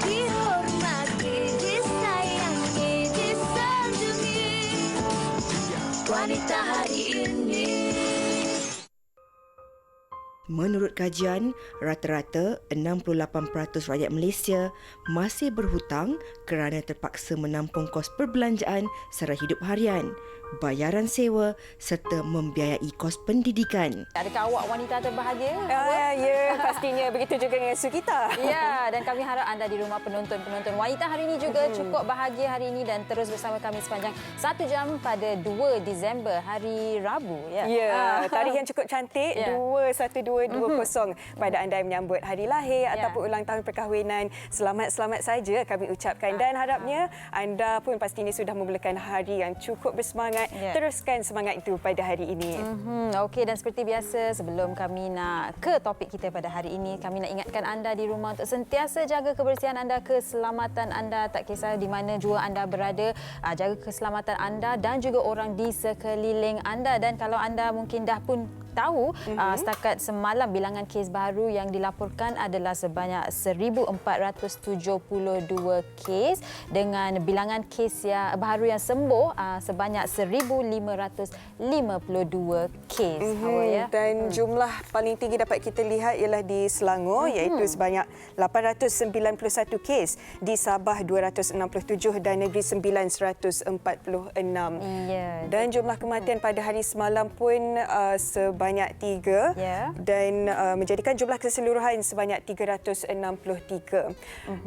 Dihormati, disayangi, disanjungi wanita hari ini. Menurut kajian, rata-rata 68% rakyat Malaysia masih berhutang kerana terpaksa menampung kos perbelanjaan sara hidup harian, bayaran sewa serta membiayai kos pendidikan. Adakah awak wanita terbahagia? Ya, pastinya. Begitu juga dengan Sukita. Ya, dan kami harap anda di rumah penonton-penonton wanita hari ini juga cukup bahagia hari ini dan terus bersama kami sepanjang 1 jam pada 2 Disember, hari Rabu. Ya, tarikh yang cukup cantik, 21220 pada anda yang menyambut hari lahir ataupun ulang tahun perkahwinan. Selamat-selamat saja kami ucapkan dan harapnya anda pun pastinya sudah memulakan hari yang cukup bersemangat. Teruskan semangat itu pada hari ini. Okey, dan seperti biasa sebelum kami nak ke topik kita pada hari ini, kami nak ingatkan anda di rumah untuk sentiasa jaga kebersihan anda, keselamatan anda, tak kisah di mana jua anda berada, jaga keselamatan anda dan juga orang di sekeliling anda. Dan kalau anda mungkin dah pun tahu, setakat semalam bilangan kes baru yang dilaporkan adalah sebanyak 1,472 kes dengan bilangan kes yang baru yang sembuh sebanyak 1,552 kes. Dan jumlah paling tinggi dapat kita lihat ialah di Selangor iaitu sebanyak 891 kes, di Sabah 267 dan Negeri Sembilan 146. Dan jumlah kematian pada hari semalam pun sebanyak 3 dan menjadikan jumlah keseluruhan sebanyak 363.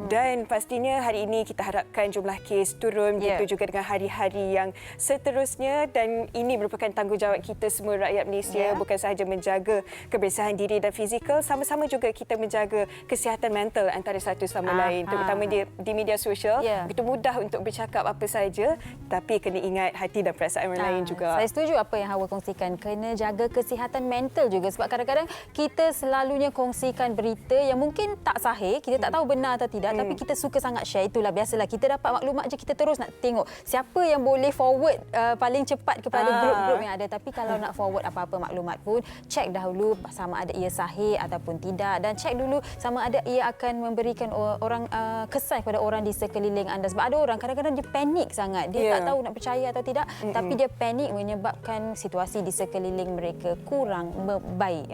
Dan pastinya hari ini kita harapkan jumlah kes turun, begitu juga dengan hari-hari yang seterusnya, dan ini merupakan tanggungjawab kita semua rakyat Malaysia, bukan sahaja menjaga kebersihan diri dan fizikal, sama-sama juga kita menjaga kesihatan mental antara satu sama lain, terutama di media sosial. Begitu mudah untuk bercakap apa saja, tapi kena ingat hati dan perasaan orang lain juga. Saya setuju apa yang Hawa kongsikan, kena jaga kesihatan mental juga, sebab kadang-kadang kita selalunya kongsikan berita yang mungkin tak sahih, kita tak tahu benar atau tidak, tapi kita suka sangat share. Itulah biasalah, kita dapat maklumat je, kita terus nak tengok siapa yang boleh forward paling cepat kepada grup-grup yang ada. Tapi kalau nak forward apa-apa maklumat pun, cek dahulu sama ada ia sahih ataupun tidak, dan cek dulu sama ada ia akan memberikan orang kesan kepada orang di sekeliling anda. Sebab ada orang kadang-kadang dia panik sangat, dia tak tahu nak percaya atau tidak, tapi dia panik menyebabkan situasi di sekeliling mereka kurang baik.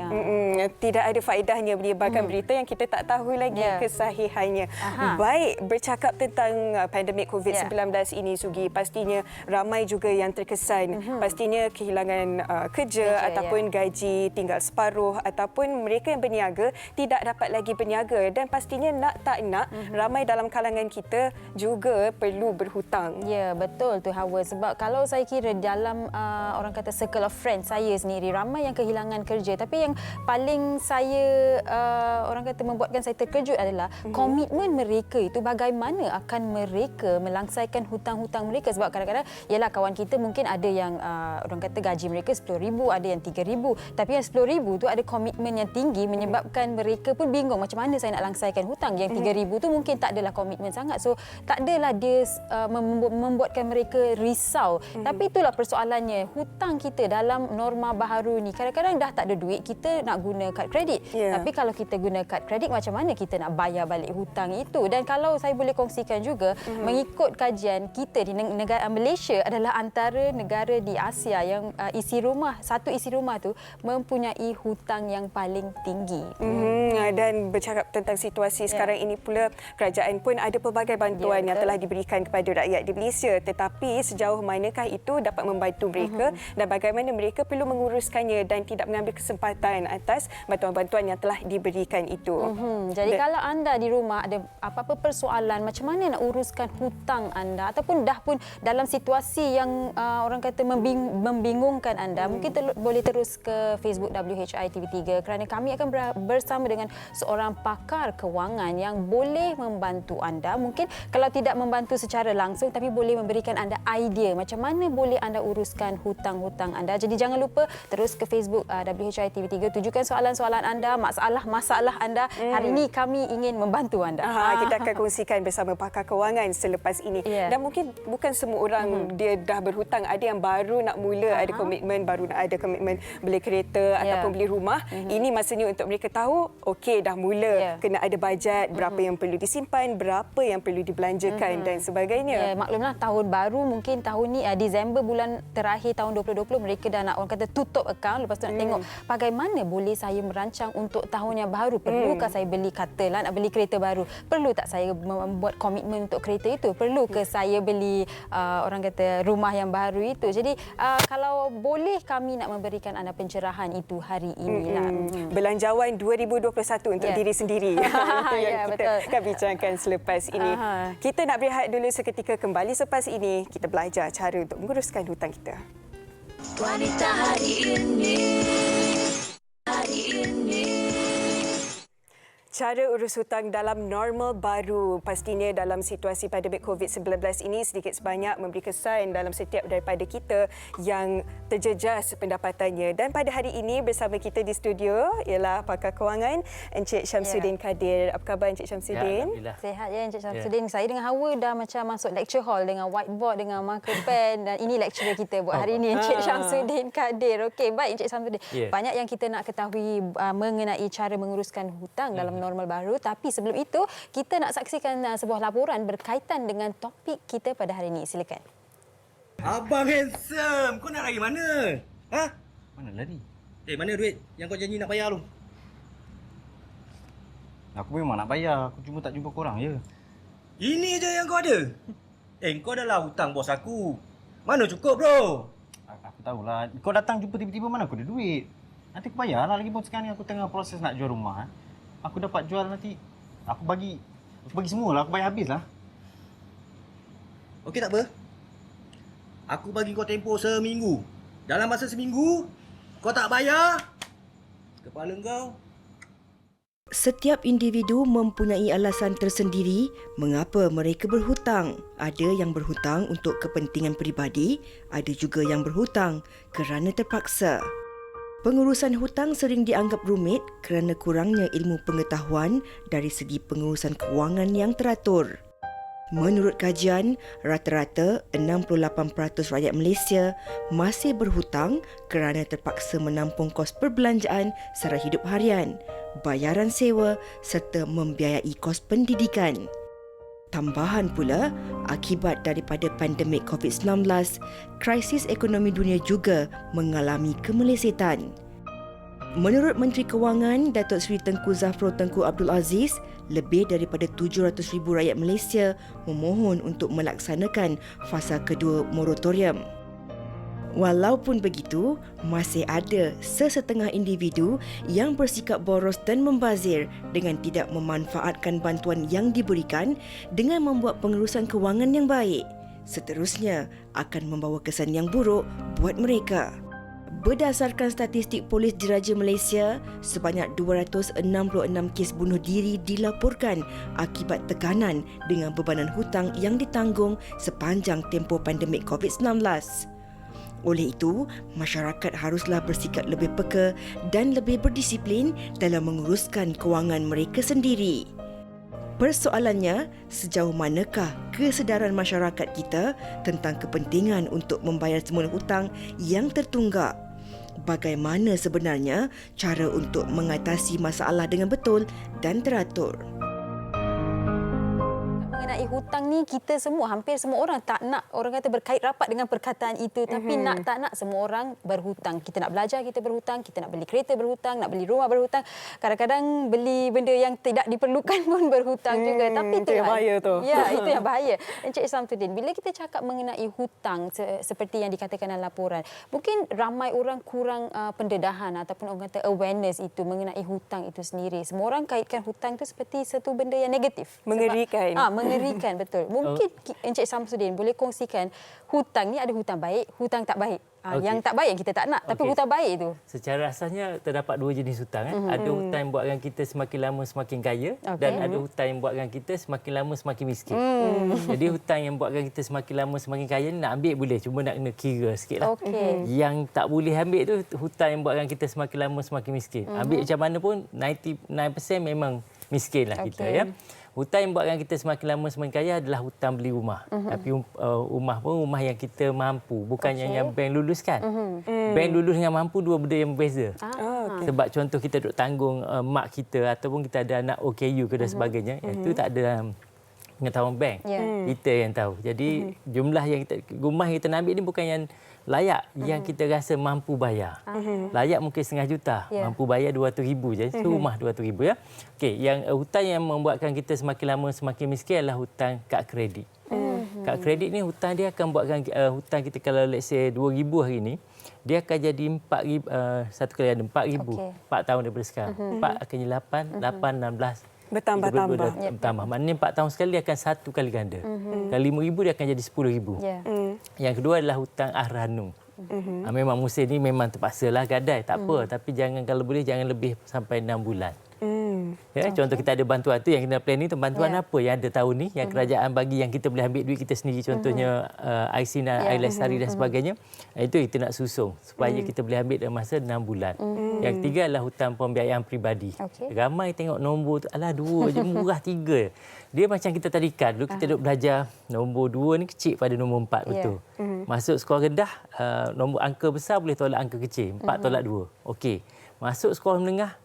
Tidak ada faedahnya menyebarkan berita yang kita tak tahu lagi kesahihannya. Baik, bercakap tentang pandemik COVID-19 ini, Sugi, pastinya ramai juga yang terkesan. Pastinya kehilangan kerja ataupun gaji tinggal separuh, ataupun mereka yang berniaga tidak dapat lagi berniaga, dan pastinya nak tak nak ramai dalam kalangan kita juga perlu berhutang. Ya, betul tu Hawa. Sebab kalau saya kira dalam orang kata circle of friends saya sendiri, ramai yang kehilangan kerja, tapi yang paling saya orang kata membuatkan saya terkejut adalah komitmen mereka itu, bagaimana akan mereka melangsaikan hutang-hutang mereka. Sebab kadang-kadang ialah kawan kita mungkin ada yang orang kata gaji mereka 10,000, ada yang 3,000, tapi yang 10,000 tu ada komitmen yang tinggi menyebabkan mereka pun bingung macam mana saya nak langsaikan hutang. Yang 3,000 tu mungkin tak adalah komitmen sangat, so tak adalah dia membuatkan mereka risau. Tapi itulah persoalannya, hutang kita dalam norma baharu ni, kadang-kadang dah tak ada duit, kita nak guna kad kredit. Tapi kalau kita guna kad kredit, macam mana kita nak bayar balik hutang itu? Dan kalau saya boleh kongsikan juga, mengikut kajian kita di negara Malaysia adalah antara negara di Asia yang satu isi rumah tu mempunyai hutang yang paling tinggi. Dan bercakap tentang situasi sekarang ini pula, kerajaan pun ada pelbagai bantuan yang telah diberikan kepada rakyat di Malaysia. Tetapi sejauh manakah itu dapat membantu mereka dan bagaimana mereka perlu menguruskannya dan tidak mengambil kesempatan atas bantuan-bantuan yang telah diberikan itu. Jadi kalau anda di rumah ada apa-apa persoalan macam mana nak uruskan hutang anda, ataupun dah pun dalam situasi yang orang kata membingungkan anda, mungkin boleh terus ke Facebook WHI TV3 kerana kami akan bersama dengan seorang pakar kewangan yang boleh membantu anda. Mungkin kalau tidak membantu secara langsung, tapi boleh memberikan anda idea macam mana boleh anda uruskan hutang-hutang anda. Jadi jangan lupa terus ke Facebook WHI TV3. Tujukan soalan-soalan anda, masalah-masalah anda. Hari ini kami ingin membantu anda. Kita akan kongsikan bersama pakar kewangan selepas ini. Dan mungkin bukan semua orang dia dah berhutang. Ada yang baru nak mula ada komitmen, baru nak ada komitmen beli kereta ataupun beli rumah. Ini masanya untuk mereka tahu, okey dah mula kena ada bajet, berapa yang perlu disimpan, berapa yang perlu dibelanjakan dan sebagainya. Maklumlah tahun baru mungkin tahun ni Disember bulan terakhir tahun 2020 mereka dah nak orang kata tutup akaun, lepas tu nak tengok bagaimana boleh saya merancang untuk tahun yang baru. Perlukah saya beli katalah nak beli kereta baru? Perlu tak saya membuat komitmen untuk kereta itu? Perlu ke saya beli orang kata rumah yang baru itu? Jadi kalau boleh kami nak memberikan anda pencerahan itu hari inilah. Belanjawan 2021 untuk diri sendiri. Itu yang kita akan bincangkan selepas ini. Kita nak berehat dulu seketika, kembali selepas ini kita belajar cara untuk menguruskan hutang kita. Wanita hari ini. Cara urus hutang dalam normal baru, pastinya dalam situasi pandemik COVID-19 ini sedikit sebanyak memberi kesan dalam setiap daripada kita yang terjejas pendapatannya. Dan pada hari ini bersama kita di studio ialah pakar kewangan Encik Syamsuddin Kadir. Apa khabar Encik Syamsuddin? Sihat ya Encik Syamsuddin. Saya dengan Hawa dah macam masuk lecture hall dengan whiteboard, dengan marker pen, dan ini lecturer kita buat hari ini Encik Syamsuddin Kadir. Okey, baik Encik Syamsuddin. Banyak yang kita nak ketahui mengenai cara menguruskan hutang dalam normal baru, tapi sebelum itu kita nak saksikan sebuah laporan berkaitan dengan topik kita pada hari ini. Silakan. Abang handsome, kau nak lari mana? Ha? Mana lari? Mana duit yang kau janji nak bayar tu? Aku memang nak bayar, aku cuma tak jumpa korang je. Ini je yang kau ada? Kau adalah hutang bos aku. Mana cukup bro? Aku tahulah, kau datang jumpa tiba-tiba mana aku ada duit. Nanti aku bayarlah, lagi pun sekarang ni aku tengah proses nak jual rumah. Aku dapat jual nanti, aku bagi semualah, aku bayar habislah. Okey tak apa. Aku bagi kau tempoh seminggu. Dalam masa seminggu, kau tak bayar, kepala kau. Setiap individu mempunyai alasan tersendiri mengapa mereka berhutang. Ada yang berhutang untuk kepentingan peribadi, ada juga yang berhutang kerana terpaksa. Pengurusan hutang sering dianggap rumit kerana kurangnya ilmu pengetahuan dari segi pengurusan kewangan yang teratur. Menurut kajian, rata-rata 68% rakyat Malaysia masih berhutang kerana terpaksa menampung kos perbelanjaan sara hidup harian, bayaran sewa serta membiayai kos pendidikan. Tambahan pula, akibat daripada pandemik COVID-19, krisis ekonomi dunia juga mengalami kemelesetan. Menurut Menteri Kewangan, Datuk Seri Tengku Zafrul Tengku Abdul Aziz, lebih daripada 700,000 rakyat Malaysia memohon untuk melaksanakan fasa kedua moratorium. Walaupun begitu, masih ada sesetengah individu yang bersikap boros dan membazir dengan tidak memanfaatkan bantuan yang diberikan dengan membuat pengurusan kewangan yang baik. Seterusnya akan membawa kesan yang buruk buat mereka. Berdasarkan statistik Polis Diraja Malaysia, sebanyak 266 kes bunuh diri dilaporkan akibat tekanan dengan bebanan hutang yang ditanggung sepanjang tempoh pandemik COVID-19. Oleh itu, masyarakat haruslah bersikap lebih peka dan lebih berdisiplin dalam menguruskan kewangan mereka sendiri. Persoalannya, sejauh manakah kesedaran masyarakat kita tentang kepentingan untuk membayar semula hutang yang tertunggak? Bagaimana sebenarnya cara untuk mengatasi masalah dengan betul dan teratur? Mengenai hutang ni, kita semua, hampir semua orang tak nak orang kata berkait rapat dengan perkataan itu, tapi nak tak nak semua orang berhutang. Kita nak belajar, kita berhutang, kita nak beli kereta berhutang, nak beli rumah berhutang, kadang-kadang beli benda yang tidak diperlukan pun berhutang juga. Tapi itu yang bahaya tu. Ya, itu yang bahaya. Encik Syamsuddin, bila kita cakap mengenai hutang seperti yang dikatakan dalam laporan, mungkin ramai orang kurang pendedahan ataupun orang kata awareness itu mengenai hutang itu sendiri. Semua orang kaitkan hutang itu seperti satu benda yang negatif. Mengerikan. Mengerikan. mengerikan, betul. Mungkin Encik Samsudin boleh kongsikan hutang ni ada hutang baik, hutang tak baik. Yang tak baik yang kita tak nak, tapi hutang baik tu. Secara asasnya terdapat dua jenis hutang. Ada hutang yang buatkan kita semakin lama semakin kaya dan ada hutang yang buatkan kita semakin lama semakin miskin. Jadi hutang yang buatkan kita semakin lama semakin kaya ni nak ambil boleh, cuma nak kena kira sikitlah. Yang tak boleh ambil tu hutang yang buatkan kita semakin lama semakin miskin. Ambil macam mana pun 99% memang miskin lah kita ya. Hutang yang buatkan kita semakin lama semakin kaya adalah hutang beli rumah. Tapi rumah pun rumah yang kita mampu, bukan yang bank luluskan. Bank lulus dengan mampu dua benda yang berbeza. Sebab contoh kita duk tanggung mak kita ataupun kita ada anak OKU ke dan sebagainya, itu tak ada dalam pengetahuan bank. Kita yang tahu. Jadi jumlah yang rumah yang kita nak ambil ni bukan yang layak, yang kita rasa mampu bayar. Layak mungkin RM500,000, mampu bayar RM200,000 je. Itu rumah RM200,000 ya. Okey, yang hutang yang membuatkan kita semakin lama semakin miskin adalah hutang kad kredit. Kad kredit ni hutang dia akan buatkan hutang kita kalau let's say RM2,000 hari ni, dia akan jadi RM4,000 satu kali ada RM4,000. 4 tahun daripada sekarang. 4 akan jadi 8, 16. Bertambah. Maknanya 4 tahun sekali dia akan satu kali ganda. Kalau RM5,000 dia akan jadi RM10,000. Yang kedua adalah hutang ahranu. Memang musim ni memang terpaksalah gadai, tak apa. Tapi jangan kalau boleh jangan lebih sampai 6 bulan. Ya, contoh kita ada bantuan tu yang kita plan ni, bantuan apa yang ada tahun ni yang kerajaan bagi yang kita boleh ambil duit kita sendiri, contohnya Aisina, Ailestari dan sebagainya. Itu kita nak susung supaya kita boleh ambil dalam masa 6 bulan. Yang ketiga adalah hutang pembiayaan peribadi. Ramai tengok nombor tu alah 2 je, murah 3. Dia macam kita tadikan dulu kita duk belajar nombor 2 ni kecil pada nombor 4 betul. Masuk sekolah rendah nombor angka besar boleh tolak angka kecil, 4 tolak 2. Okey. Masuk sekolah menengah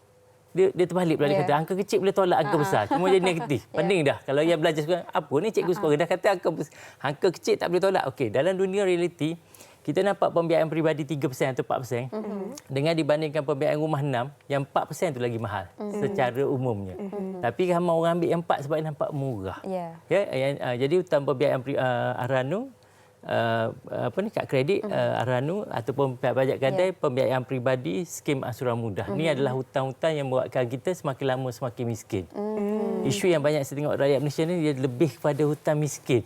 dia terbalik pula dia kata angka kecil boleh tolak angka besar, cuma jadi negatif. Pening dah kalau yang belajar sekolah apa ni cikgu sekolah dah kata angka kecil tak boleh tolak. Okey, dalam dunia realiti kita nampak pembiayaan peribadi 3% atau 4% dengan dibandingkan pembiayaan rumah 6 yang 4% tu lagi mahal secara umumnya. Tapi ramai orang ambil yang 4 sebab nampak murah. Jadi hutang pembiayaan ahranu kad kredit ahranu ataupun pajak gadai, pembiayaan peribadi, skim asuransi mudah. Ini adalah hutang-hutang yang membuatkan kita semakin lama semakin miskin. Isu yang banyak saya tengok rakyat Malaysia ni dia lebih kepada hutang miskin.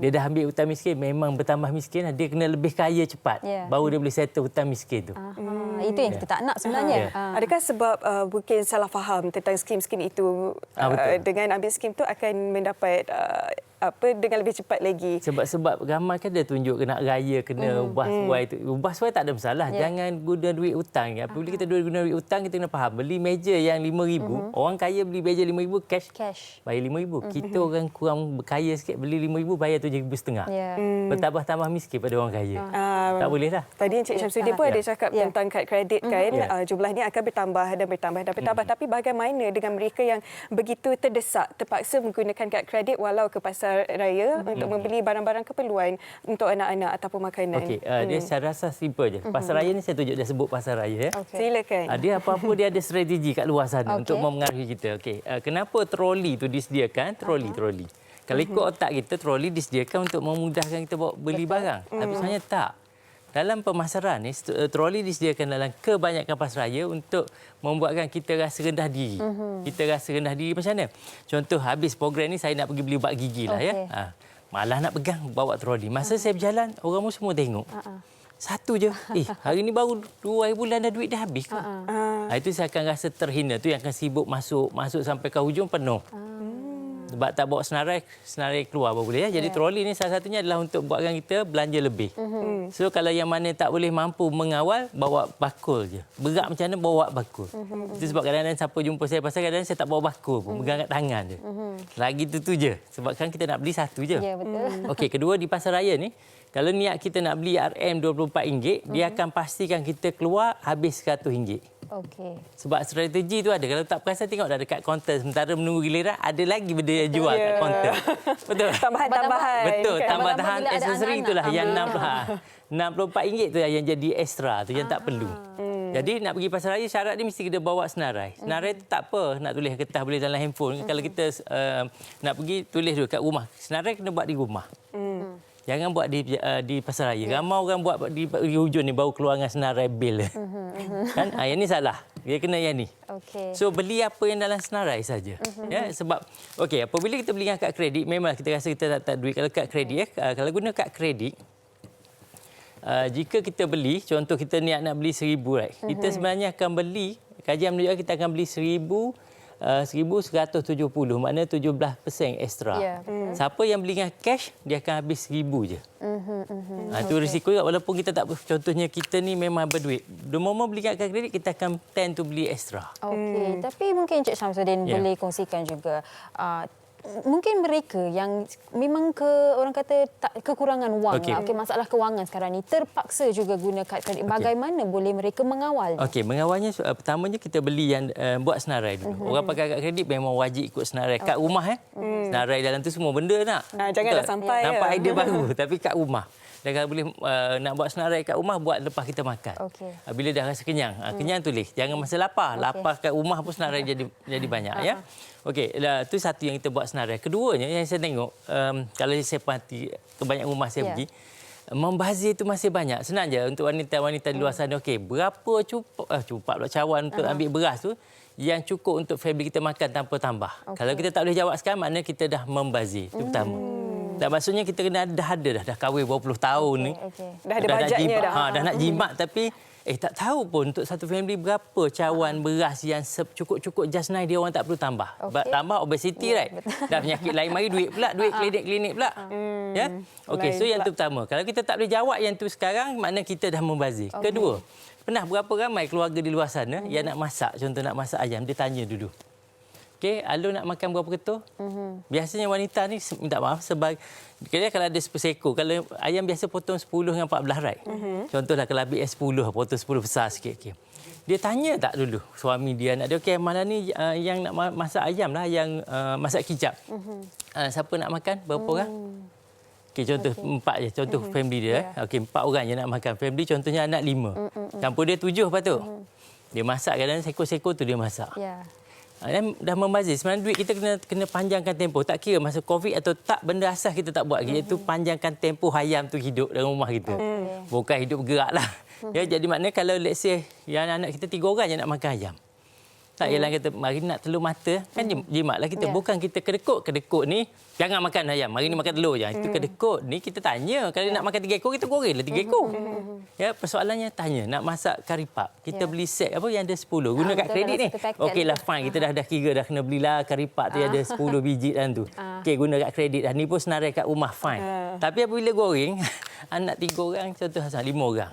Dia dah ambil hutang miskin memang bertambah miskin, dia kena lebih kaya cepat baru dia boleh settle hutang miskin tu. Itu yang kita tak nak sebenarnya. Adakah sebab mungkin salah faham tentang skim-skim itu, dengan ambil skim tu akan mendapat dengan lebih cepat lagi? Sebab ramai kan dia tunjuk kena raya, kena ubah suai tu. Ubah suai tak ada masalah. Jangan guna duit hutang. Apabila kita guna duit hutang, kita kena faham. Beli meja yang RM5,000, orang kaya beli meja RM5,000 cash. Bayar RM5,000. Kita orang kurang berkaya sikit beli RM5,000 bayar RM7,500. Bertambah-tambah miskin pada orang kaya. Tak boleh lah. Tadi Encik Syamsuddin pun ada cakap tentang kad kredit kan. Jumlahnya akan bertambah dan bertambah. Tapi bagaimana dengan mereka yang begitu terdesak, terpaksa menggunakan kad kredit walau ke pasar raya untuk membeli barang-barang keperluan untuk anak-anak ataupun makanan? Okey, dia secara asas simple je. Pasar raya ni saya tunjuk dia sebut pasar raya. Silakan. Dia apa-apa dia ada strategi kat luar sana untuk mempengaruhi kita. Okey, kenapa troli tu disediakan? Troli. Kalau ikut otak kita, troli disediakan untuk memudahkan kita bawa beli barang. Tapi sebenarnya tak. Dalam pemasaran ni, troli disediakan dalam kebanyakan pasar raya untuk membuatkan kita rasa rendah diri. Kita rasa rendah diri macam mana? Contoh, habis program ni saya nak pergi beli ubat gigi lah ya. Malah nak pegang, bawa troli. Masa saya berjalan, orang semua tengok. Satu je. Hari ni baru 2 hari bulan dah duit dah habis ke? Itu saya akan rasa terhina. Tu yang akan sibuk masuk sampai ke hujung penuh. Sebab tak bawa senarai keluar baru boleh ya. Jadi troli ni salah satunya adalah untuk buatkan kita belanja lebih. So kalau yang mana tak boleh mampu mengawal, bawa bakul je. Berat macam mana bawa bakul. Itu sebab kadang-kadang siapa jumpa saya pasal kadang-kadang saya tak bawa bakul pun, pegang kat tangan je. Lagi tu je. Sebab kan kita nak beli satu je. Ya, betul. Okey, kedua di pasar raya ni, kalau niat kita nak beli RM RM24, dia akan pastikan kita keluar habis RM100. Sebab strategi tu ada. Kalau tak perasan tengok dah dekat kaunter sementara menunggu giliran ada lagi benda yang jual kat kaunter. Betul. Tambahan-tambahan. Betul, Kan? tambahan aksesori itulah yang RM64 tu yang jadi ekstra tu yang tak perlu. Jadi nak pergi pasar raya syarat dia mesti kita bawa senarai. Senarai tu tak apa nak tulis kertas boleh dalam handphone. Kalau kita nak pergi tulis dulu kat rumah. Senarai kena buat di rumah. Jangan buat di pasar raya. Ramai orang buat di hujung ni baru keluar dengan senarai bil. Kan? Yang ni salah. Dia kena yang ni. Okey. So beli apa yang dalam senarai saja. Ya, sebab okey, apabila kita beli dengan kad kredit, memang kita rasa kita tak duit. Kalau kad kredit kalau guna kad kredit, jika kita beli, contoh kita niat nak beli 1,000, right? Kita sebenarnya akan beli, kajian menunjukkan kita akan beli 1,170, maknanya 17% ekstra. Ya, Siapa yang beli dengan cash, dia akan habis 1,000 je. Itu risiko juga, walaupun kita tak, contohnya kita ni memang berduit. The moment beli kat kredit, kita akan tend to beli ekstra. Okey, tapi mungkin Encik Syamsuddin boleh kongsikan juga mungkin mereka yang memang orang kata kekurangan wang lah. Okey, masalah kewangan sekarang ni terpaksa juga guna kad kredit. Bagaimana boleh mereka mengawal? Okey, mengawalnya pertamanya kita beli yang buat senarai dulu. Orang pakai kad kredit memang wajib ikut senarai. Kad rumah senarai dalam tu semua benda nak. Janganlah sampai nampak idea baru tapi kad rumah. Dan kalau boleh nak buat senarai kat rumah, buat lepas kita makan. Okey. Bila dah rasa kenyang, kenyang tulis. Jangan masa lapar. Lapar kat rumah pun senarai jadi banyak. Ya. Okey, itu satu yang kita buat senarai. Keduanya yang saya tengok, kalau saya perhati kebanyakan rumah saya pergi, membazir itu masih banyak. Senang je untuk wanita-wanita di luar sana. Okey, berapa cupak pula cawan untuk ambil beras tu yang cukup untuk family kita makan tanpa tambah. Kalau kita tak boleh jawab sekarang, maknanya kita dah membazir. Itu pertama. Dan maksudnya kita kena dah kahwin berapa puluh tahun ni. Dah ada bajetnya dah. Dah nak jimat tapi tak tahu pun untuk satu family berapa cawan beras yang cukup-cukup just nice dia orang tak perlu tambah. Tambah obesity right. Dah penyakit lain mari duit pula, duit klinik pula. Ya. Okey, so yang tu pertama. Kalau kita tak boleh jawab yang tu sekarang, maknanya kita dah membazir. Kedua, pernah berapa ramai keluarga di luar sana yang nak masak, contoh nak masak ayam, dia tanya dulu. Okey, Alu nak makan berapa ketul? Biasanya wanita ni minta maaf sebagai kalau ada 10 ekor, kalau ayam biasa potong 10 dengan 14 right. Contohlah kalau ambil 10, potong 10 besar sikit. Okay. Dia tanya tak dulu suami dia nak dia okey mana ni yang nak masak ayam lah, yang masak kicap. Siapa nak makan? Berapa orang? Okey, contoh 4 je, contoh family dia. Okey, 4 orang je nak makan. Family contohnya anak 5. Campur dia 7 patut. Dia masak kadang sekor-sekor tu dia masak. Ya. Dan dah membazir. Sebenarnya duit kita kena panjangkan tempoh. Tak kira masa COVID atau tak, benda asas kita tak buat. Iaitu panjangkan tempoh ayam tu hidup dalam rumah kita. Bukan hidup bergerak lah. Ya, jadi maknanya kalau let's say yang anak kita 3 orang je nak makan ayam. Tak ialah kata mari nak telur mata, kan jimatlah kita. Bukan kita kedekut ni jangan makan ayam, mari ni makan telur je. Itu kedekut ni kita tanya. Kalau nak makan 3 ekor kita gorenglah 3 ekor. Ya, persoalannya tanya nak masak kari pap. Kita beli set apa yang ada 10. Guna kad kredit ni. Okeylah fine, kita dah kira dah kena belilah kari pap tu ada 10 biji dalam tu. Okey, guna kad kredit dah. Ni pun senarai kat rumah fine. Tapi apabila goreng anak 3 orang contoh 5 orang.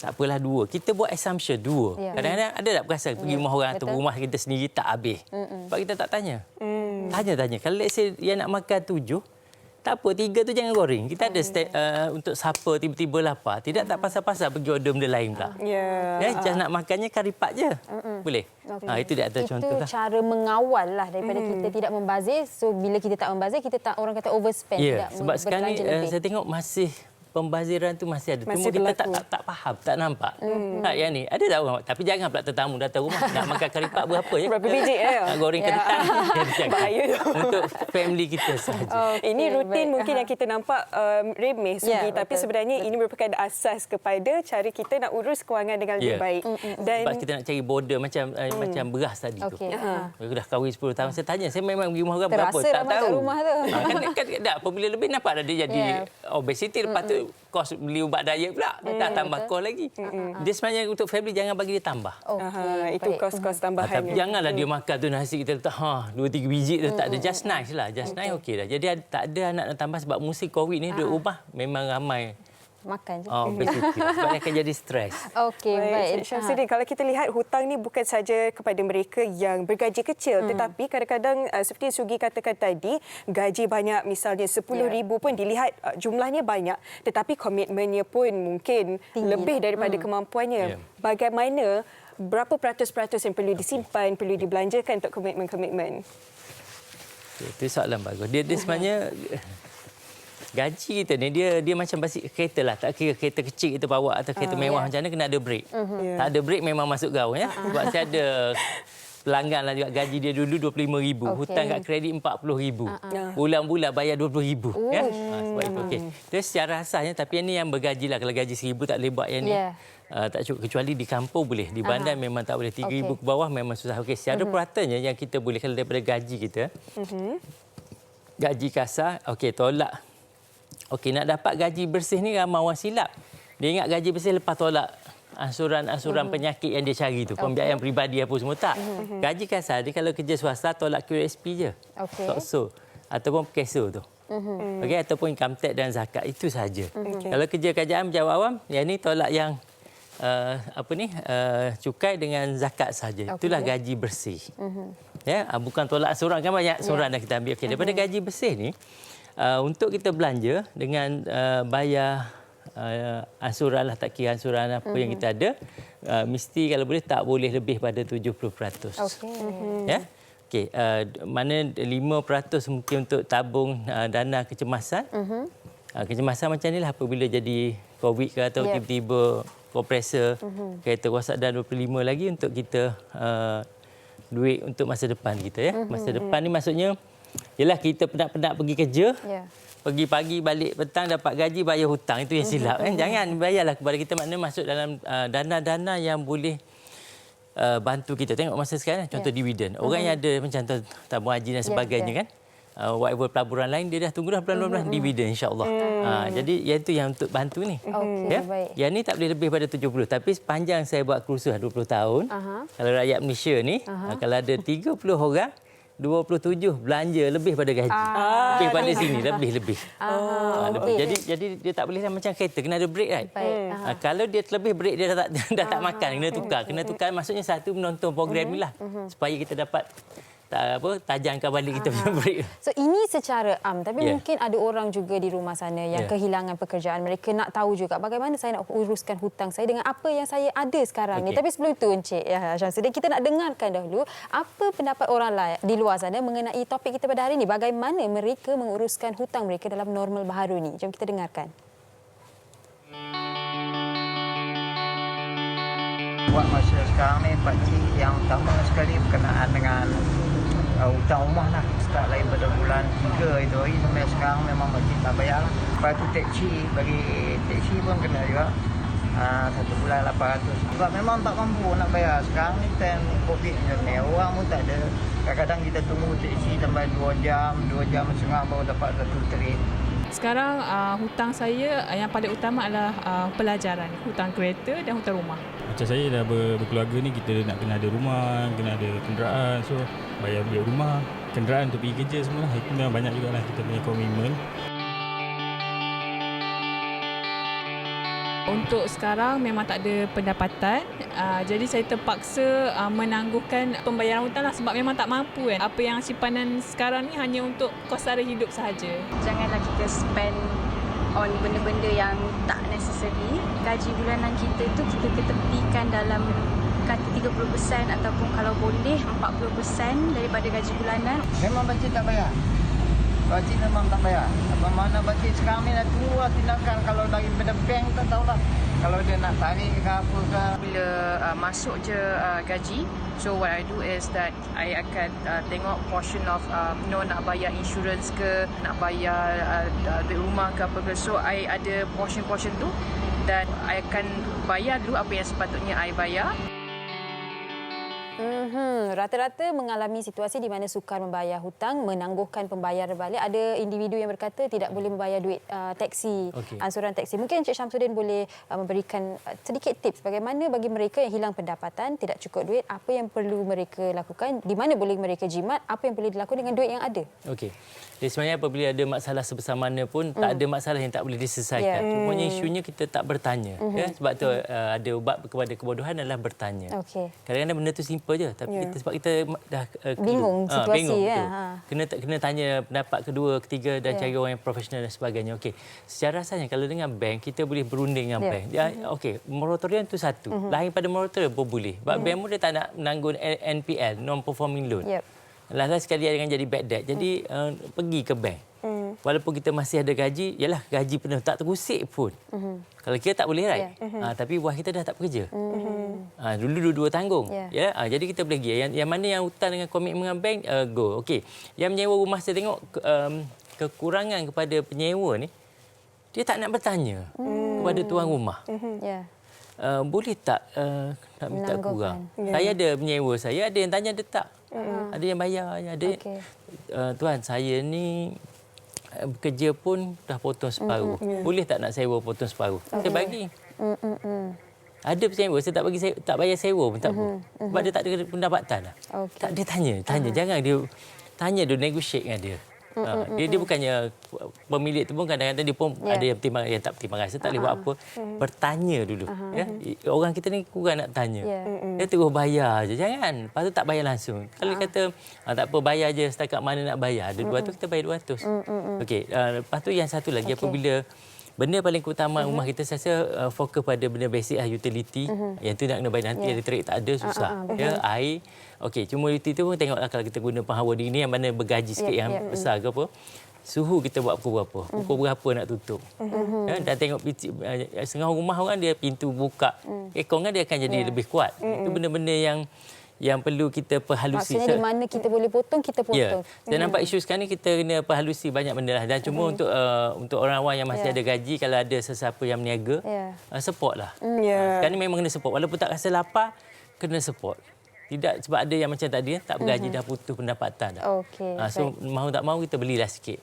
Tak apalah 2. Kita buat assumption 2. Kadang-kadang ada tak perasan pergi rumah orang atau rumah kita sendiri tak habis. Sebab kita tak tanya. Tanya. Kalau let's say yang nak makan 7, tak apa 3 tu jangan goreng. Kita ada untuk siapa tiba-tiba lapar. Tidak tak pasal-pasal pergi order benda lain pula. Just nak makannya kari pak je. Boleh? Itu dia ada contoh lah. Itu cara mengawal lah daripada kita tidak membazir. So bila kita tak membazir, kita tak orang kata overspend. Ya, sebab sekarang ni saya tengok masih pembaziran tu masih ada. Cuma kita tak faham, tak nampak. Yang ni ada tak orang? Tapi jangan pula tetamu datang rumah nak makan kari pak berapa ya? Berapa biji Nak goreng kentang. Bahaya tu. Untuk family kita sahaja. Ini rutin mungkin yang kita nampak remeh segi, tapi sebenarnya ini merupakan asas kepada cara kita nak urus kewangan dengan lebih baik. Dan sebab kita nak cari border macam beras tadi tu. Aku dah kahwin 10 tahun. Saya tanya, saya memang pergi rumah orang berapa? Tak tahu. Rumah tu. Kan apabila lebih nampak dah dia jadi obesity, lepas tu kos beli ubat diet pula. Dah tambah kos lagi. Dia sebenarnya untuk family jangan bagi dia tambah. Itu kos-kos tambahan. Tapi janganlah dia makan tu nasi kita letak 2-3 biji tu tak ada. Just nice lah. Just nice okey dah. Jadi tak ada anak nak tambah sebab musim COVID ni duduk rumah memang ramai makan je. Obesity. Sebab dia akan jadi stres. Okey, baik. Syamsuddin, kalau kita lihat hutang ni bukan saja kepada mereka yang bergaji kecil, tetapi kadang-kadang seperti Sugi katakan tadi, gaji banyak misalnya 10,000 pun dilihat jumlahnya banyak, tetapi komitmennya pun mungkin tinggi, lebih daripada kemampuannya. Bagaimana, berapa peratus-peratus yang perlu disimpan, perlu dibelanjakan untuk komitmen-komitmen? Itu soalan bagus. Dia sebenarnya gaji kita ni dia macam basic kereta lah. Tak kira kereta kecil kita bawa atau kereta mewah macam mana, kena ada brake. Tak ada brake memang masuk gaul ya. Sebab saya ada pelanggan lah juga gaji dia dulu 25,000, hutang kat kredit 40,000. Bulan-bulan bayar 20,000 ya. Sebab itu okey. Dia secara asasnya, tapi yang ni yang bergaji lah. Kalau gaji 1,000 tak boleh buat yang ni. Tak cukup, kecuali di kampung boleh. Di bandar memang tak boleh. 3,000 ke bawah memang susah. Okey, secara puratanya yang kita boleh kalau daripada gaji kita. Gaji kasar, okey, tolak. Okey, nak dapat gaji bersih ni ramai orang silap. Dia ingat gaji bersih lepas tolak ansuran penyakit yang dia cari tu, pembiayaan peribadi apa semua tak. Gaji kasar dia kalau kerja swasta tolak QSP je. Tokso ataupun PKSO tu. Okey, ataupun income tax dan zakat, itu saja. Kalau kerja kerajaan pejabat awam, yang ni tolak yang cukai dengan zakat saja. Itulah gaji bersih. Ya, bukan tolak ansuran, kan banyak ansuran dah kita ambil. Okey, daripada gaji bersih ni untuk kita belanja dengan bayar ansuran lah, tak kira ansuran apa yang kita ada, mesti kalau boleh tak boleh lebih pada 70%. Ya. Okey, mana 5% mungkin untuk tabung dana kecemasan. Kecemasan macam inilah apabila jadi COVID ke atau tiba-tiba kompresor, kereta rosak, dan 25 lagi untuk kita duit untuk masa depan kita ya. Masa depan ni maksudnya ialah kita penat-penat pergi kerja. Pergi pagi balik petang dapat gaji bayar hutang, itu yang silap kan. Jangan bayarlah kepada kita, maknanya masuk dalam dana-dana yang boleh bantu kita. Tengok masa sekarang contoh dividen. Orang yang ada macam tabung haji dan sebagainya kan. Whatever pelaburan lain dia dah tunggu dah bulan-bulan dividen insya-Allah. Jadi itu yang untuk bantu ni. Baik. Yang ni tak boleh lebih pada 70, tapi sepanjang saya buat kursus 20 tahun. Kalau rakyat Malaysia ni kalau ada 30 orang 27 belanja lebih pada gaji. Lebih pada sini, lebih. Jadi dia tak boleh macam kereta, kena ada break right. Kalau dia terlebih break dia dah tak makan, kena tukar. Maksudnya satu menonton program ni lah supaya kita dapat tajamkan balik kita punya break. So ini secara tapi mungkin ada orang juga di rumah sana yang kehilangan pekerjaan. Mereka nak tahu juga bagaimana saya nak uruskan hutang saya dengan apa yang saya ada sekarang ni. Tapi sebelum itu Encik Syamsuddin, kita nak dengarkan dahulu apa pendapat orang lain di luar sana mengenai topik kita pada hari ini. Bagaimana mereka menguruskan hutang mereka dalam normal baharu ni. Jom kita dengarkan. Buat masa sekarang ni pakcik yang utama sekali berkenaan dengan hutang rumah lah. Start lain pada bulan 3 itu hari sampai sekarang memang pakcik tak bayar lah. Lepas tu bagi teksi pun kena juga 1 bulan 800. Sebab memang tak mampu nak bayar. Sekarang ni time COVID ni orang pun tak ada. Kadang-kadang kita tunggu teksi sampai 2 jam setengah baru dapat satu trip. Sekarang hutang saya yang paling utama adalah pelajaran, hutang kereta dan hutang rumah. Macam saya dah berkeluarga ni, kita nak kena ada rumah, kena ada kenderaan, so bayar bilik rumah, kenderaan untuk pergi kerja semua lah. Itu memang banyak jugalah kita punya komitmen. Untuk sekarang memang tak ada pendapatan, jadi saya terpaksa menangguhkan pembayaran hutang lah sebab memang tak mampu kan. Apa yang simpanan sekarang ni hanya untuk kos sara hidup sahaja. Janganlah kita spend on benda-benda yang tak necessary. Gaji bulanan kita tu kita ketepikan dalam kata 30% ataupun kalau boleh 40% daripada gaji bulanan. Memang pakcik tak bayar. Pakcik memang tak bayar. Apa mana pakcik sekarang ni dah tunggu lah tindakan. Kalau daripada bank tak tahulah. Kalau dia nak tarik ke apa ke. Bila masuk je gaji, so what I do is that I akan tengok portion of nak bayar insurance ke, nak bayar duit rumah ke apa ke. So I ada portion-portion tu dan I akan bayar dulu apa yang sepatutnya I bayar. Rata-rata mengalami situasi di mana sukar membayar hutang, menangguhkan pembayaran balik. Ada individu yang berkata tidak boleh membayar duit teksi, ansuran teksi. Mungkin Encik Syamsuddin boleh memberikan sedikit tips bagaimana bagi mereka yang hilang pendapatan, tidak cukup duit, apa yang perlu mereka lakukan, di mana boleh mereka jimat, apa yang boleh dilakukan dengan duit yang ada. Okey. Jadi sebenarnya apabila ada masalah sebesar mana pun tak ada masalah yang tak boleh diselesaikan. Cumanya isunya kita tak bertanya. Sebab tu ada ubat kepada kebodohan adalah bertanya. Kadang-kadang benda tu simple je tapi kita sebab kita dah bingung situasi kena tanya pendapat kedua, ketiga dan cari orang yang profesional dan sebagainya. Okey. Secara asalnya kalau dengan bank kita boleh berunding dengan bank. Okey, moratorium tu satu. Lain pada moratorium pun boleh. Sebab bank pun dia tak nak menanggung NPL, non performing loan. Last sekali dengan jadi bad debt. Jadi pergi ke bank. walaupun kita masih ada gaji, yalah gaji penuh tak terusik pun. Kalau kita tak boleh, right? Tapi buah kita dah tak bekerja. Dulu dua-dua tanggung. Jadi kita boleh pergi. Yang mana yang hutang dengan komitmen dengan bank, go. Okey. Yang menyewa rumah, saya tengok kekurangan kepada penyewa ni, dia tak nak bertanya kepada tuan rumah. Boleh tak nak minta kurang? Saya ada penyewa saya, ada yang tanya, ada tak? Ada yang bayar, ada. Tuan, saya ni bekerja pun dah potong separuh. Boleh tak nak sewa potong separuh? Saya bagi. Ada penyewa, saya tak bayar sewa pun tak apa. Sebab dia tak ada pendapatan lah. Tak, dia tanya. Jangan dia tanya, dia negotiate dengan dia. Dia bukannya pemilik tu pun kadang-kadang dia pun ada yang pertimbang, yang tak pertimbang rasa, tak boleh buat apa. Bertanya dulu. Orang kita ni kurang nak tanya. Dia terus bayar je. Jangan. Lepas tu tak bayar langsung. Kalau kata tak apa, bayar je setakat mana nak bayar. Ada 200, kita bayar 200. Okey. Lepas tu yang satu lagi, apabila benda paling utama rumah kita, saya rasa fokus pada benda basic utility. Yang tu nak kena bayar nanti, elektrik tak ada, susah. Air. Okey, cuma utility pun tengoklah kalau kita guna penghawa dingin yang mana bergaji sikit, yang besar ke apa. Suhu kita buat pukul berapa? Pukul berapa nak tutup? Dan tengok setengah rumah orang dia pintu buka. Aircon kan dia akan jadi lebih kuat. Itu benda-benda yang perlu kita perhalusi. Maksudnya di mana kita boleh potong, kita potong. Saya nampak isu sekarang ni kita kena perhalusi banyak benda lah. Dan cuma untuk orang awam yang masih ada gaji, kalau ada sesiapa yang berniaga, support lah. Sekarang ni memang kena support. Walaupun tak rasa lapar, kena support. Tidak, sebab ada yang macam tadi tak bergaji, dah putus pendapatan dah. So mahu tak mahu kita belilah sikit.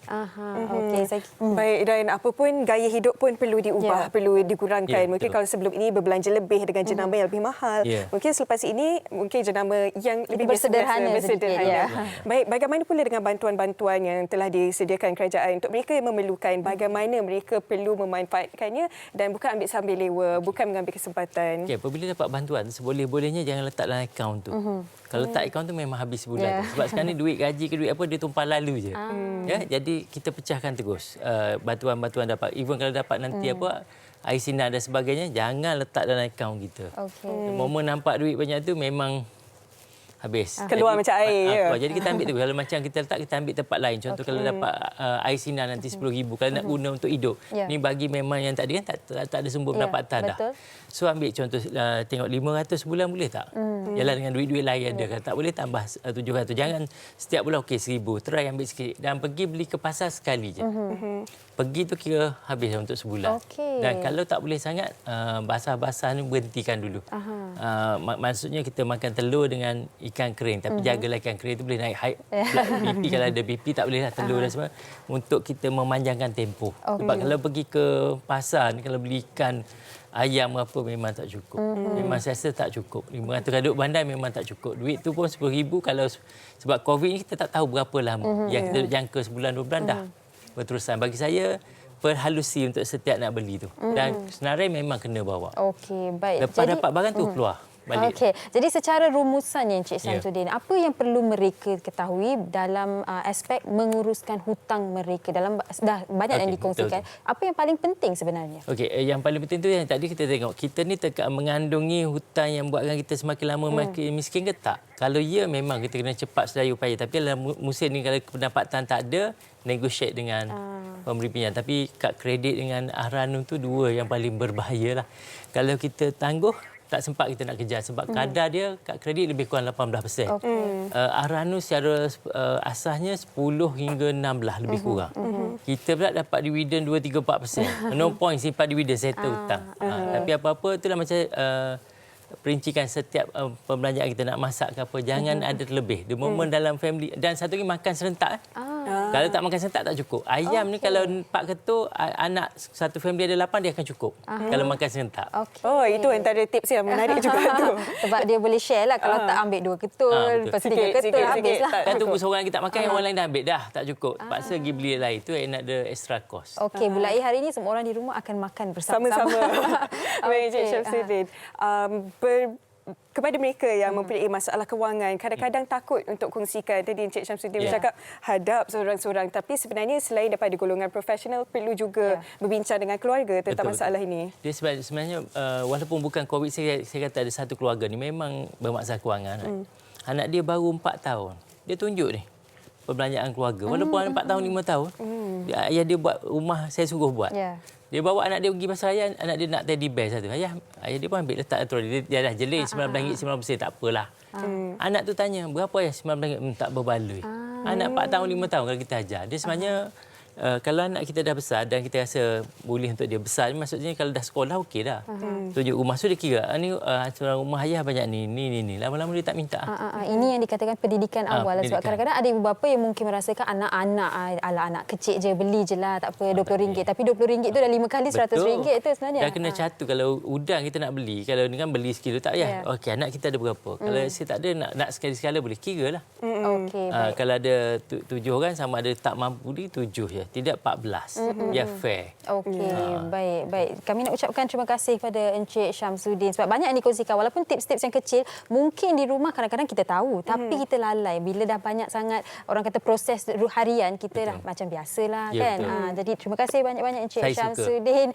Baik, dan apa pun gaya hidup pun perlu diubah, perlu dikurangkan. Mungkin kalau sebelum ini berbelanja lebih dengan jenama yang lebih mahal, mungkin selepas ini mungkin jenama yang lebih bersederhana. Baik, bagaimana pula dengan bantuan-bantuan yang telah disediakan kerajaan untuk mereka yang memerlukan, bagaimana mereka perlu memanfaatkannya dan bukan ambil sambil lewa, bukan mengambil kesempatan. Apabila dapat bantuan, seboleh-bolehnya jangan letak dalam akaun tu. Kalau letak akaun tu memang habis sebulan. Sebab sekarang ni duit gaji ke duit apa, dia tumpah lalu je. Jadi kita pecahkan terus. Bantuan-bantuan dapat. Even kalau dapat nanti apa, air sinar dan sebagainya, jangan letak dalam akaun kita. Momen nampak duit banyak tu memang habis. Keluar macam air. Jadi kita ambil tu. Kalau macam kita letak, kita ambil tempat lain. Contoh kalau dapat air sinar nanti RM10,000. Kalau nak guna untuk hidup. Ni bagi memang yang tadi kan tak ada sumber pendapatan dah. So ambil contoh, tengok 500 sebulan boleh tak? Yalah dengan duit-duit lain ada. Kalau tak boleh tambah 700. Jangan setiap bulan okey 1,000. Try ambil sikit. Dan pergi beli ke pasar sekali je. Pergi tu kira habis untuk sebulan. Dan kalau tak boleh sangat, basah-basah ni berhentikan dulu. Maksudnya kita makan telur dengan ikan kering. Tapi jagalah ikan kering tu boleh naik high BP. Kalau ada BP tak boleh lah telur dan semua. Untuk kita memanjangkan tempoh. Sebab kalau pergi ke pasar ni, kalau beli ikan ayam apa memang tak cukup. Memang saya rasa tak cukup. 500 kaduk bandar memang tak cukup. Duit tu pun RM10,000 kalau sebab COVID ni kita tak tahu berapa lama. Yang kita jangka sebulan 2 bulan dah berterusan. Bagi saya perhalusi untuk setiap nak beli tu. Dan senarai memang kena bawa. Baik. Lepas dapat barang tu keluar balik. Jadi secara rumusannya Encik Samsudin, apa yang perlu mereka ketahui dalam aspek menguruskan hutang mereka? Dah banyak yang dikongsikan. Apa yang paling penting sebenarnya? Yang paling penting tu yang tadi kita tengok. Kita ni mengandungi hutang yang buatkan kita semakin lama makin miskin ke tak? Kalau ya, memang kita kena cepat sedaya upaya. Tapi dalam musim ni kalau pendapatan tak ada, negotiate dengan pemberi pinjam. Tapi kad kredit dengan Ahranun tu dua yang paling berbahaya lah. Kalau kita tangguh, tak sempat kita nak kejar sebab kadar dia kad kredit lebih kurang 18%. Ahranun secara asasnya 10 hingga 16 lebih kurang. Kita pula dapat dividen 2-3-4%. No point simpan dividen settle hutang. Tapi apa-apa itulah macam perincikan setiap pembelanjaan kita nak masak ke apa, jangan ada terlebih. The moment dalam family, dan satu lagi makan serentak. Kalau tak makan serentak tak cukup. Ayam ni kalau 4 ketul, anak satu family ada 8, dia akan cukup. Kalau makan serentak. Itu antara tips yang menarik juga tu. Sebab dia boleh share lah. Kalau tak ambil 2 ketul, lepas 3 ketul, habislah. Kan tunggu seorang kita makan, yang orang lain dah ambil. Dah tak cukup. Paksa pergi beli lain. Itu ada extra cost. Bulan hari ini semua orang di rumah akan makan bersama-sama. Baik, Encik Syamsuddin. Kepada mereka yang mempunyai masalah kewangan, kadang-kadang takut untuk kongsikan. Tadi Encik Syamsuddin bercakap hadap seorang-seorang, tapi sebenarnya selain daripada golongan profesional, perlu juga berbincang dengan keluarga tentang masalah ini. Dia sebenarnya walaupun bukan COVID, saya kata ada satu keluarga ni memang bermasalah kewangan. Anak dia baru 4 tahun. Dia tunjuk ni. perbelanjaan keluarga. Walaupun anak 4 tahun, 5 tahun, ayah dia buat rumah, saya suruh buat. Dia bawa anak dia pergi pasar raya, anak dia nak teddy bear satu. Ayah dia pun ambil letak trolley. Dia dah jeli RM19, RM19, tak apalah. Anak tu tanya, berapa ayah? RM19, tak berbaloi. Anak 4 tahun, 5 tahun kalau kita ajar. Dia sebenarnya kalau anak kita dah besar dan kita rasa boleh untuk dia besar, maksudnya kalau dah sekolah okey dah. Tunjuk rumah, so dia kira ni rumah ayah banyak ni. Lama-lama dia tak minta. Ini yang dikatakan pendidikan awal. Sebab kadang-kadang ada ibu bapa yang mungkin merasakan anak kecil je, beli je lah, tak apa, RM20. Tapi RM20 tu dah 5 kali RM100 tu sebenarnya. Dah kena catur. Kalau udang kita nak beli, kalau ni kan beli sekilo tak payah. Okey, anak kita ada berapa? Kalau saya tak ada, nak sekali-sekala boleh kira lah. Kalau ada 7 orang, sama ada tak mampu beli 7 je. Tidak 14. Biar fair. Okey, baik. Kami nak ucapkan terima kasih kepada Encik Syamsuddin sebab banyak yang dikongsikan. Walaupun tips-tips yang kecil, mungkin di rumah kadang-kadang kita tahu, tapi kita lalai. Bila dah banyak sangat orang kata proses harian, kita dah macam biasalah kan. Jadi terima kasih banyak-banyak Encik Syamsuddin.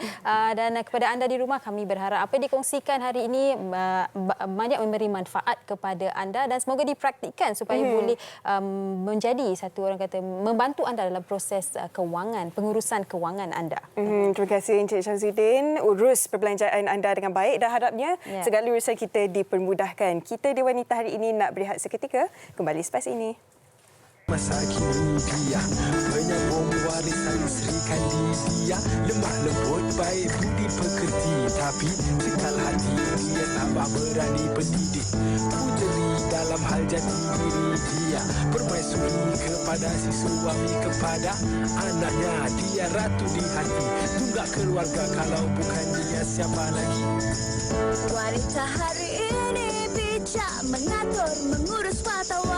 Dan kepada anda di rumah, kami berharap apa yang dikongsikan hari ini banyak memberi manfaat kepada anda dan semoga dipraktikkan supaya boleh menjadi satu orang kata membantu anda dalam proses pengurusan kewangan anda. Terima kasih Encik Syamsuddin. Urus perbelanjaan anda dengan baik dan harapnya segala urusan kita dipermudahkan. Kita di Wanita hari ini nak berehat seketika. Kembali selepas ini. Masa kini dia penyambung warisan Sri Kandidia, lemah lembut baik budi pekerti, tapi cekal hati dia tambah berani pendidik. Pujeri dalam hal jati diri dia, permaisuri kepada si suami kepada anaknya. Dia ratu di hati, tunggak keluarga, kalau bukan dia siapa lagi. Wanita hari ini bijak mengatur, mengurus fatwa.